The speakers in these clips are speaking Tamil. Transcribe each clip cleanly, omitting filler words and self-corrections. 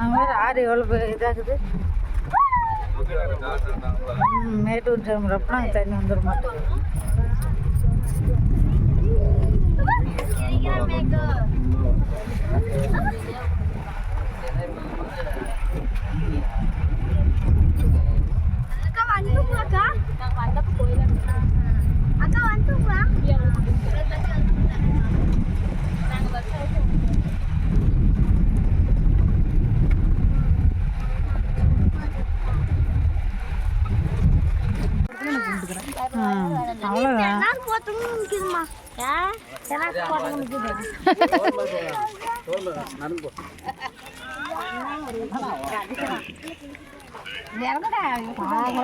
அங்கே ஆறு எவ்வளோ இதாகுது. மேட்டூர் கிளம்புறப்ப நாங்கள் தண்ணி வந்துட மாட்டோம். அவ்வளோதான்.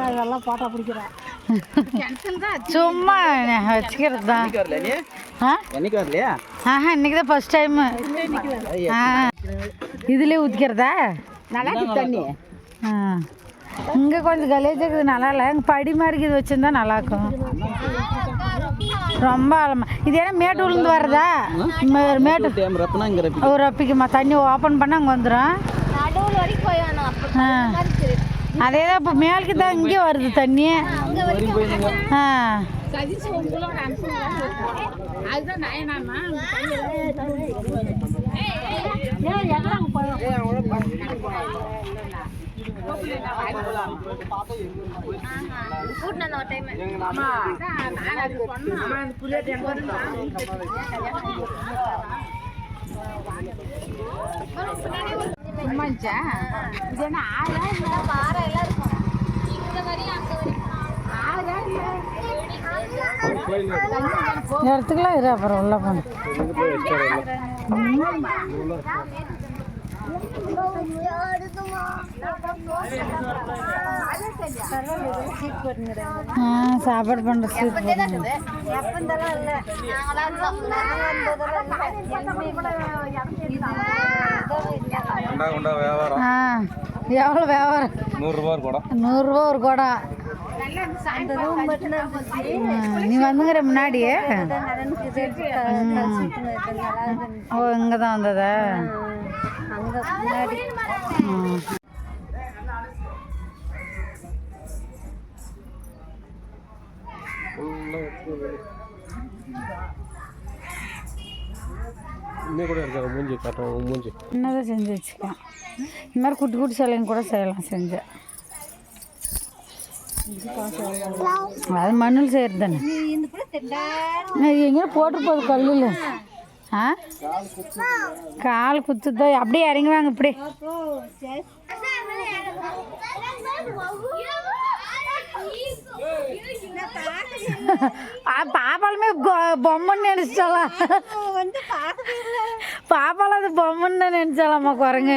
இதெல்லாம் போட்டா பிடிக்கிறேன். சும்மா வச்சுக்கிறது தான். இன்னைக்கு தான் ஃபர்ஸ்ட் டைமு. இதுலேயே ஊற்றிக்கிறதா நல்லா தண்ணி. இங்கே கொஞ்சம் கலேஜ் இருக்குது, நல்லா இல்லை. இங்கே படி மாதிரி இது வச்சுருந்தா நல்லாயிருக்கும். ரொம்ப ஆழமாக இது ஏன்னா மேட்டூர்லேருந்து வர்றதா? மேட்டூர் ஒரு ரப்பிக்குமா தண்ணி ஓப்பன் பண்ணால் அங்கே வந்துடும். அதே தான் இப்போ மேலுக்கு தான் இங்கே வருது தண்ணி. இடத்துக்குலாம் இரு, அப்புறம் உள்ள போகணும். சாப்பாடு பண்ணுற சீட் எவ்வளோ வியாபாரம்? 100 ஒரு குடம். நீ வந்துங்கிற முன்னாடியே ஓ இங்கே தான் வந்ததா? என்னதான் செஞ்சு வச்சுக்கலாம். இந்த மாதிரி குட்டி குட்டி சிலைங்க கூட செய்யலாம். செஞ்சேன் அது மண்ணில் செய்கிறது தானே. எங்கேயும் போட்டு போகுது கல்லில். கால் குத்துதோ அப்படியே இறங்குவாங்க. இப்படி பாப்பாலுமே பொம்மன்னு நினைச்சாலாம். பாப்பால அது பொம்மன்னு நினைச்சாலாமா குரங்கு.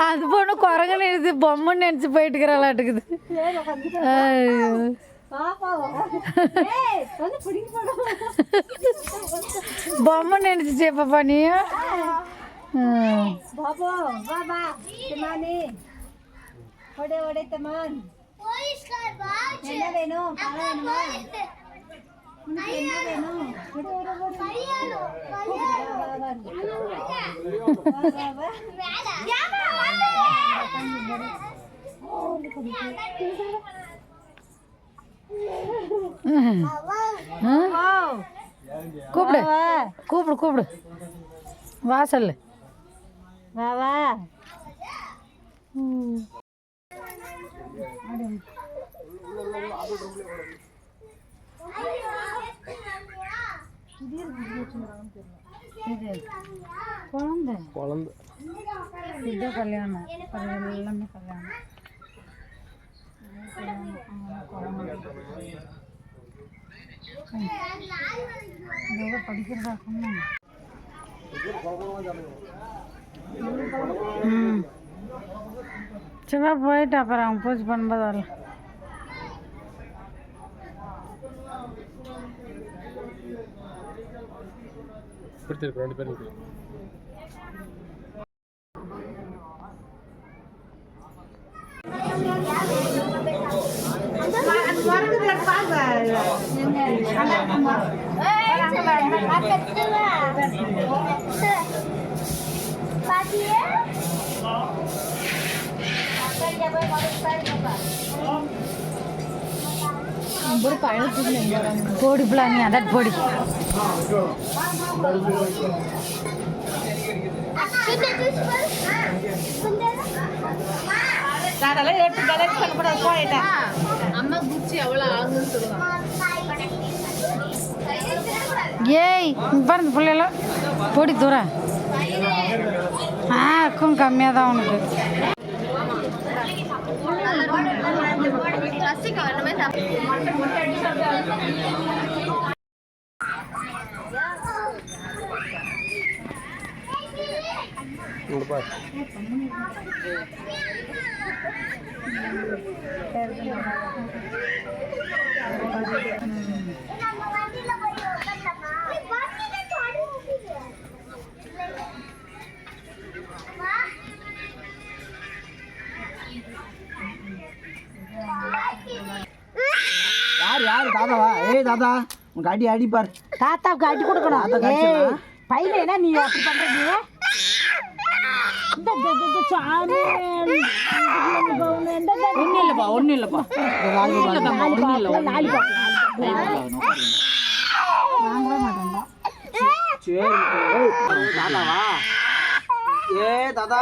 அது பொண்ணு குரங்கு நினைச்சு பொம்மன்னு நினைச்சு போயிட்டு இருக்கிறாளாட்டுக்குது. பொம்மை நினைச்சிச்சே பாப்பா நீ. கூப்பிடு கூப்பிடு கூப்பிடு வாசல் வா வா. குழந்தை குழந்தை இது கல்யாணம் எல்லாமே கல்யாணம். படிக்கிறதா சும்மா போயிட்டு அப்புறம் அவங்க பூஜை பண்ணும்போது வரலாம். ரெண்டு பேரும் பொடி பிள்ளாங்க அதான் பொடி அம்மா குச்சி எவ்வளவு ஆகுன்னு சொல்லுவாங்க. ஏய் பாருங்க பிள்ளைலாம் பொடி தூரம் இருக்கும் கம்மியாக தான் உனக்கு யாரு தாத்தாவா? ஏய் தாத்தா உனக்கு அடி அடிப்பார். தாத்தாவுக்கு அடி கொடுக்கணும். பையன் என்ன நீ அப்படி பண்றீங்க? ஒன்னும் இல்லப்பா தாத்தாவா? ஏ தாத்தா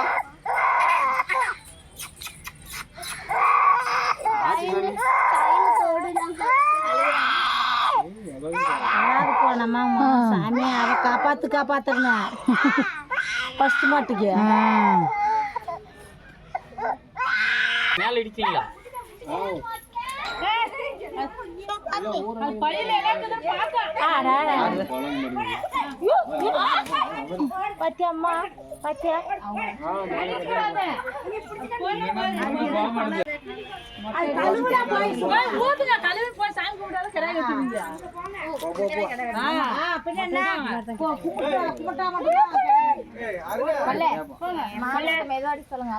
சாமி அதை காப்பாத்துறேன் ஃபர்ஸ்ட் மாட்டுக்கு மேல இடிச்சீங்களா? பத்தியம்மா பத்தியா சொல்லுங்க